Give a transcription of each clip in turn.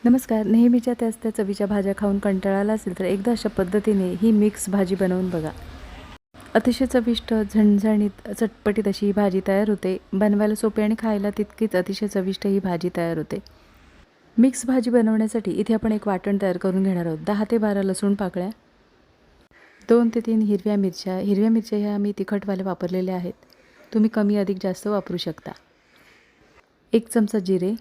नमस्कार. नेहमीच्या त्याच त्या चवीच्या भाज्या खाऊन कंटाळा आला असेल तर एकदा अशा पद्धतीने ही मिक्स भाजी बनवून बघा. अतिशय चविष्ट, झणझणीत, चटपटीत अशी ही भाजी तयार होते. बनवायला सोपी आणि खायला तितकीच अतिशय चविष्ट ही भाजी तयार होते. मिक्स भाजी बनवण्यासाठी इथे आपण एक वाटण तयार करून घेणार आहोत. 10 ते 12 लसूण पाकळ्या, 2 ते 3 हिरव्या मिरच्या. हिरव्या मिरच्या ह्या मी तिखटवाल्या वापरलेल्या आहेत. तुम्ही कमी अधिक जास्त वापरू शकता. 1 चमचा जिरे.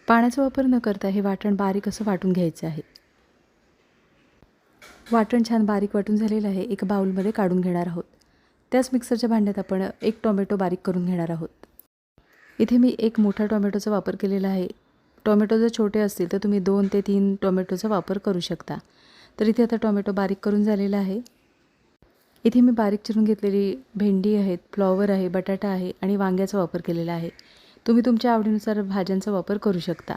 पाण्याचा वापर न करता हे वाटण बारीक असं वाटून घ्यायचं आहे. वाटण छान बारीक वाटून झालेलं आहे. एका बाउलमध्ये काढून घेणार आहोत. त्याच मिक्सरच्या भांड्यात आपण 1 टोमॅटो बारीक करून घेणार आहोत. इथे मी 1 मोठा टोमॅटोचा वापर केलेला आहे. टोमॅटो जर छोटे असतील तर तुम्ही 2 ते 3 टोमॅटोचा वापर करू शकता. तर इथे आता टोमॅटो बारीक करून झालेला आहे. इथे मी बारीक चिरून घेतलेली भेंडी आहेत, फ्लॉवर आहे, बटाटा आहे आणि वांग्याचा वापर केलेला आहे. तुम्ही तुमच्या आवडीनुसार भाज्यांचा वापर करू शकता.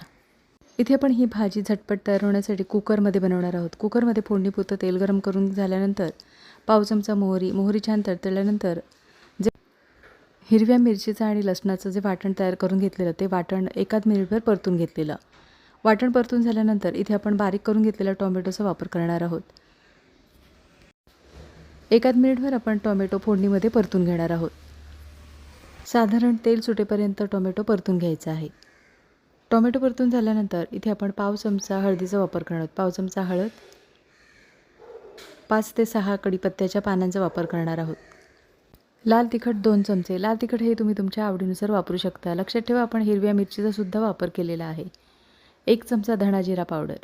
इथे आपण ही भाजी झटपट तयार होण्यासाठी कुकरमध्ये बनवणार आहोत. कुकरमध्ये फोडणीपुरतं तेल गरम करून झाल्यानंतर पाव चमचा मोहरी छान तडतडल्यानंतर जे हिरव्या मिरचीचं आणि लसणाचं जे वाटण तयार करून घेतलेलं ते वाटण एकाच मिनिटभर परतून घेतलेलं. वाटण परतून झाल्यानंतर इथे आपण बारीक करून घेतलेला टोमॅटोचा वापर करणार आहोत. एकाच मिनिटभर आपण टोमॅटो फोडणीमध्ये परतून घेणार आहोत. साधारण तेल सुटेपर्यंत टोमॅटो परतून घ्यायचा आहे. टोमॅटो परतून झाल्यानंतर इथे आपण पाव चमचा हळदीचा वापर करणार आहोत. पाव चमचा हळद, 5 ते 6 कढीपत्त्याच्या पानांचा वापर करणार आहोत. लाल तिखट 2 चमचे. लाल तिखट हे तुम्ही तुमच्या आवडीनुसार वापरू शकता. लक्षात ठेवा आपण हिरव्या मिरचीचा सुद्धा वापर केलेला आहे. 1 चमचा धणा जिरा पावडर.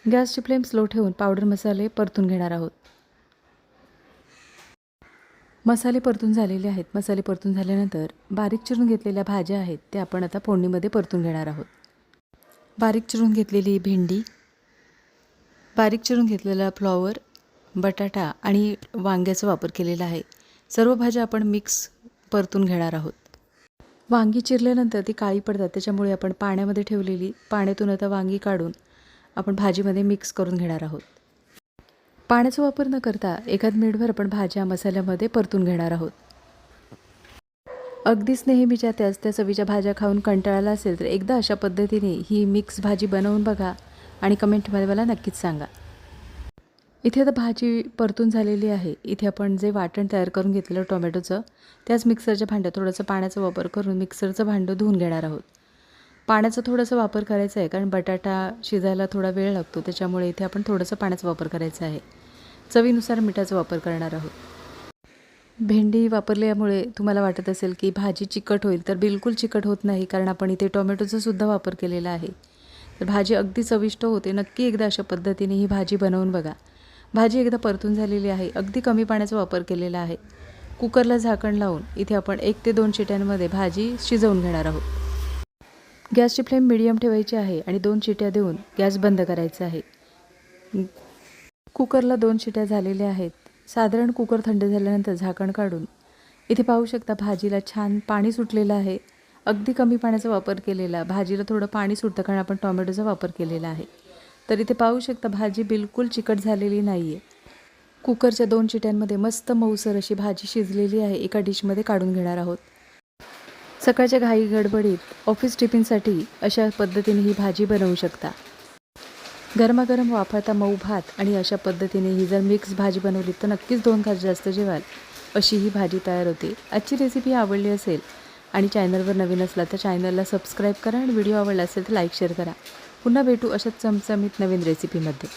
गॅसची फ्लेम स्लो ठेवून पावडर मसाले परतून घेणार आहोत. मसाले परतून झालेले आहेत. मसाले परतून झाल्यानंतर बारीक चिरून घेतलेल्या भाज्या आहेत त्या आपण आता फोडणीमध्ये परतून घेणार आहोत. बारीक चिरून घेतलेली भेंडी, बारीक चिरून घेतलेला फ्लॉवर, बटाटा आणि वांग्याचा वापर केलेला आहे. सर्व भाज्या आपण मिक्स परतून घेणार आहोत. वांगी चिरल्यानंतर ती काळी पडतात, त्याच्यामुळे आपण पाण्यामध्ये ठेवलेली पाण्यातून आता वांगी काढून आपण भाजीमध्ये मिक्स करून घेणार आहोत. पाण्याचा वापर न करता एकाच मिनिटभर आपण भाज्या मसाल्यामध्ये परतून घेणार आहोत. अगदीच नेहमीच्या त्याच त्या चवीच्या भाज्या खाऊन कंटाळला असेल तर एकदा अशा पद्धतीने ही मिक्स भाजी बनवून बघा आणि कमेंटमध्ये मला नक्कीच सांगा. इथे आता भाजी परतून झालेली आहे. इथे आपण जे वाटण तयार करून घेतलेलं टोमॅटोचं त्याच मिक्सरच्या भांड्यात थोडंसं पाण्याचा वापर करून मिक्सरचं भांडं धुवून घेणार आहोत. पाण्याचा थोडासा वापर करायचा आहे कारण बटाटा शिजायला थोडा वेळ लागतो, त्याच्यामुळे इथे आपण थोडंसं पाण्याचा वापर करायचा आहे. चवीनुसार मिठाचा वापर करणार आहोत. भेंडी वापरल्यामुळे तुम्हाला वाटत असेल की भाजी चिकट होईल, तर बिलकुल चिकट होत नाही कारण आपण इथे टोमॅटोचा सुद्धा वापर केलेला आहे. तर भाजी अगदी चविष्ट होते. नक्की एकदा अशा पद्धतीने ही भाजी बनवून बघा. भाजी एकदा परतून झालेली आहे. अगदी कमी पाण्याचा वापर केलेला आहे. कुकरला झाकण लावून इथे आपण 1 ते 2 शिट्यांमध्ये भाजी शिजवून घेणार आहोत. गॅसची फ्लेम मीडियम ठेवायची आहे आणि 2 शिट्या देऊन गॅस बंद करायचा आहे. कुकरला 2 शिट्या झालेल्या आहेत. साधारण कुकर थंड झाल्यानंतर झाकण काढून इथे पाहू शकता भाजीला छान पाणी सुटलेलं आहे. अगदी कमी पाण्याचा वापर केलेला. भाजीला थोडं पाणी सुटतं कारण आपण टोमॅटोचा वापर केलेला आहे. तर इथे पाहू शकता भाजी बिलकुल चिकट झालेली नाही आहे. कुकरच्या 2 शिट्यांमध्ये मस्त मऊसर अशी भाजी शिजलेली आहे. एका डिशमध्ये काढून घेणार आहोत. सकाळच्या घाई गडबडीत ऑफिस टिफिनसाठी अशा पद्धतीने ही भाजी बनवू शकता. गरमागरम वाफाळता मऊ भात आणि अशा पद्धतीने ही जर मिक्स भाजी बनवली तर नक्कीच 2 घास जास्त जेवाल अशी ही भाजी तयार होते. आजची रेसिपी आवडली असेल आणि चॅनलवर नवीन असला तर चॅनलला सबस्क्राईब करा आणि व्हिडिओ आवडला असेल तर लाईक शेअर करा. पुन्हा भेटू अशाच चमचमीत नवीन रेसिपीमध्ये.